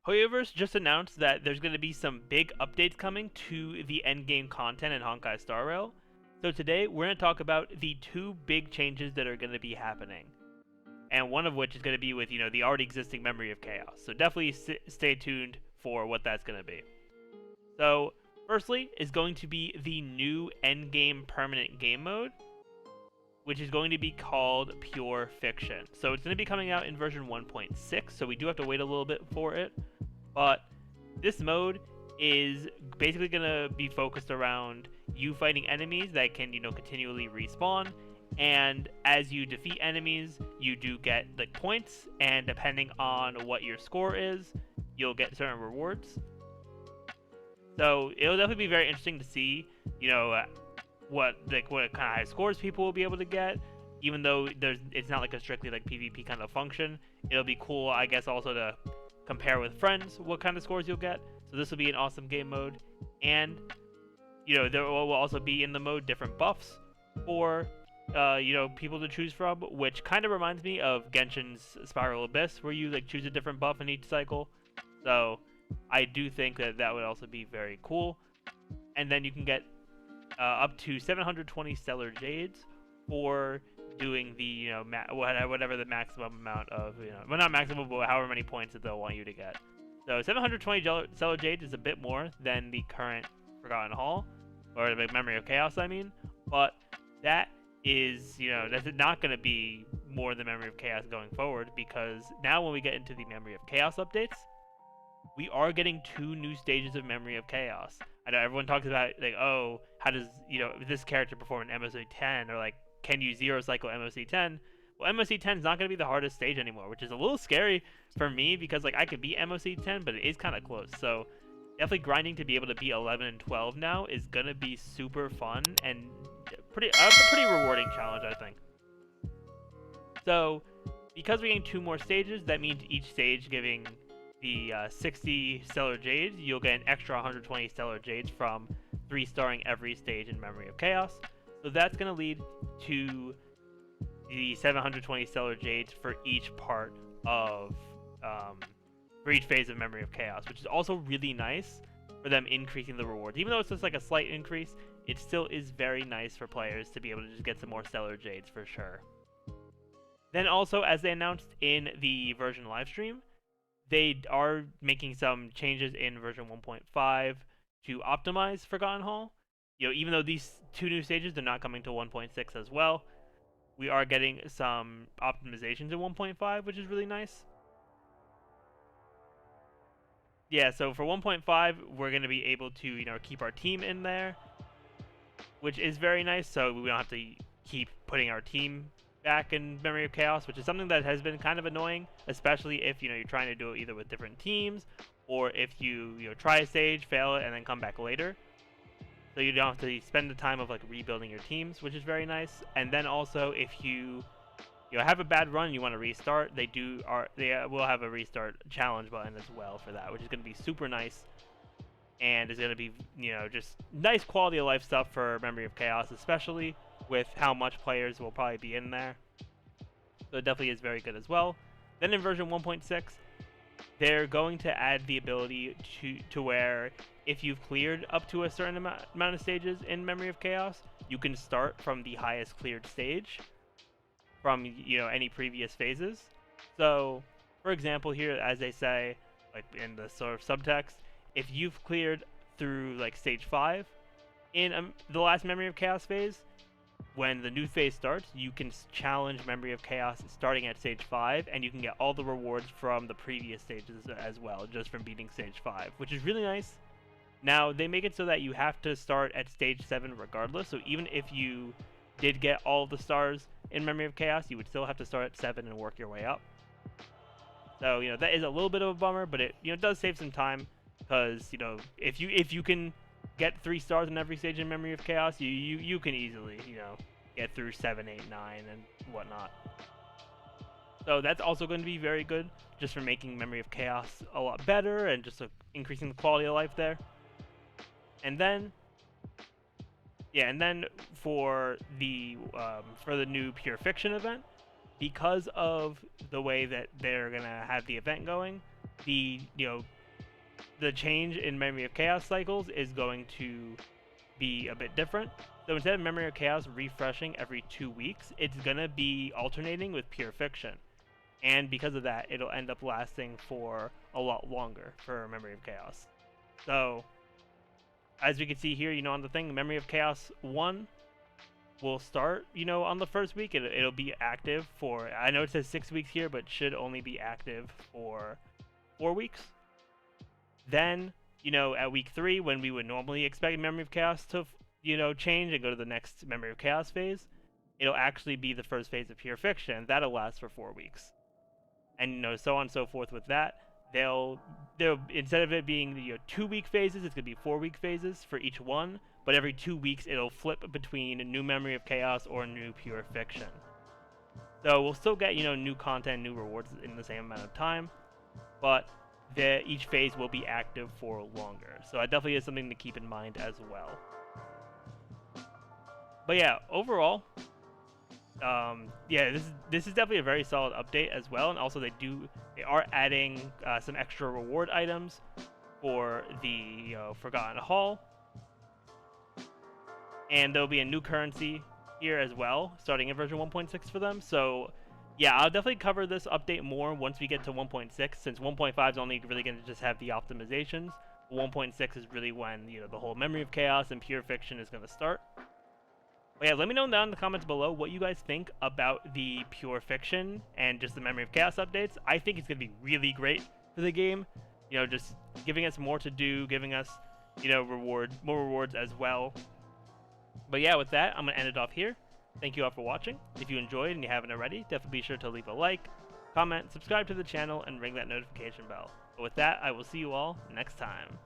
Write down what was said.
Hoyoverse just announced that there's going to be some big updates coming to the endgame content in Honkai Star Rail. So today we're going to talk about the two big changes that are going to be happening, and one of which is going to be with the already existing Memory of Chaos. So definitely stay tuned for what that's going to be. So firstly is going to be the new endgame permanent game mode, which is going to be called Pure Fiction. So it's going to be coming out in version 1.6, so we do have to wait a little bit for it. But this mode is basically going to be focused around you fighting enemies that can, continually respawn. And as you defeat enemies, you do get like points, and depending on what your score is, you'll get certain rewards. So it'll definitely be very interesting to see, what kind of high scores people will be able to get. Even though it's not like a strictly like PvP kind of function, it'll be cool, I guess, also to compare with friends what kind of scores you'll get. So this will be an awesome game mode, and there will also be in the mode different buffs for people to choose from, which kind of reminds me of Genshin's Spiral Abyss, where you like choose a different buff in each cycle. So I do think that would also be very cool. And then you can get up to 720 Stellar Jades for doing the whatever the maximum amount of well, not maximum, but however many points that they'll want you to get. So 720 Stellar Jades is a bit more than the current Forgotten Hall, or the Memory of Chaos, I mean, but that is that's not going to be more than Memory of Chaos going forward, because now when we get into the Memory of Chaos updates, we are getting 2 new stages of Memory of Chaos. I know everyone talks about like, oh, how does this character perform in MOC 10, or like, can you zero cycle MOC 10? Well, MOC 10 is not going to be the hardest stage anymore, which is a little scary for me, because like I could beat MOC 10, but it is kind of close. So definitely grinding to be able to beat 11 and 12 now is going to be super fun and a pretty rewarding challenge, I think. So because we're getting 2 more stages, that means each stage giving the 60 Stellar Jades, you'll get an extra 120 Stellar Jades from 3-starring every stage in Memory of Chaos. So that's going to lead to the 720 Stellar Jades for each part of, for each phase of Memory of Chaos, which is also really nice for them increasing the rewards. Even though it's just like a slight increase, it still is very nice for players to be able to just get some more Stellar Jades for sure. Then also, as they announced in the version livestream, they are making some changes in version 1.5 to optimize Forgotten Hall. Even though these 2 new stages, they're not coming to 1.6 as well, we are getting some optimizations in 1.5, which is really nice. Yeah, so for 1.5, we're going to be able to, keep our team in there, which is very nice, so we don't have to keep putting our team back in Memory of Chaos, which is something that has been kind of annoying, especially if you're trying to do it either with different teams, or if you try a stage, fail it, and then come back later. So you don't have to spend the time of like rebuilding your teams, which is very nice. And then also, if you have a bad run and you want to restart, they will have a restart challenge button as well for that, which is going to be super nice, and is going to be just nice quality of life stuff for Memory of Chaos, especially with how much players will probably be in there. So it definitely is very good as well. Then in version 1.6, they're going to add the ability to where if you've cleared up to a certain amount of stages in Memory of Chaos, you can start from the highest cleared stage from any previous phases. So for example, here, as they say, like in the sort of subtext, if you've cleared through like stage 5 in the last Memory of Chaos phase, when the new phase starts, you can challenge Memory of Chaos starting at stage 5, and you can get all the rewards from the previous stages as well, just from beating stage 5, which is really nice. Now, they make it so that you have to start at stage 7 regardless, so even if you did get all the stars in Memory of Chaos, you would still have to start at 7 and work your way up. So, that is a little bit of a bummer, but it, does save some time, because, if you can get 3 stars in every stage in Memory of Chaos, you can easily, get through 7, 8, 9, and whatnot. So that's also going to be very good, just for making Memory of Chaos a lot better, and just increasing the quality of life there. And then, for the new Pure Fiction event, because of the way that they're gonna have the event going, the change in Memory of Chaos cycles is going to be a bit different. So instead of Memory of Chaos refreshing every 2 weeks, it's gonna be alternating with Pure Fiction. And because of that, it'll end up lasting for a lot longer for Memory of Chaos. So, as we can see here, on the thing, Memory of Chaos 1 will start, on the first week. It'll be active for, I know it says 6 weeks here, but should only be active for 4 weeks. Then, at week 3, when we would normally expect Memory of Chaos to, change and go to the next Memory of Chaos phase, it'll actually be the first phase of Pure Fiction. That'll last for 4 weeks. And, so on and so forth with that. They'll instead of it being 2-week phases, it's gonna be 4-week phases for each one. But every 2 weeks, it'll flip between a new Memory of Chaos or new Pure Fiction. So we'll still get new content, new rewards in the same amount of time, but each phase will be active for longer. So that definitely is something to keep in mind as well. But yeah, overall, this is definitely a very solid update as well. And also they are adding some extra reward items for the Forgotten Hall, and there'll be a new currency here as well, starting in version 1.6 for them. So yeah, I'll definitely cover this update more once we get to 1.6, since 1.5 is only really going to just have the optimizations. 1.6 is really when the whole Memory of Chaos and Pure Fiction is going to start. But yeah, let me know down in the comments below what you guys think about the Pure Fiction and just the Memory of Chaos updates. I think it's going to be really great for the game. Just giving us more to do, giving us, more rewards as well. But yeah, with that, I'm going to end it off here. Thank you all for watching. If you enjoyed and you haven't already, definitely be sure to leave a like, comment, subscribe to the channel, and ring that notification bell. But with that, I will see you all next time.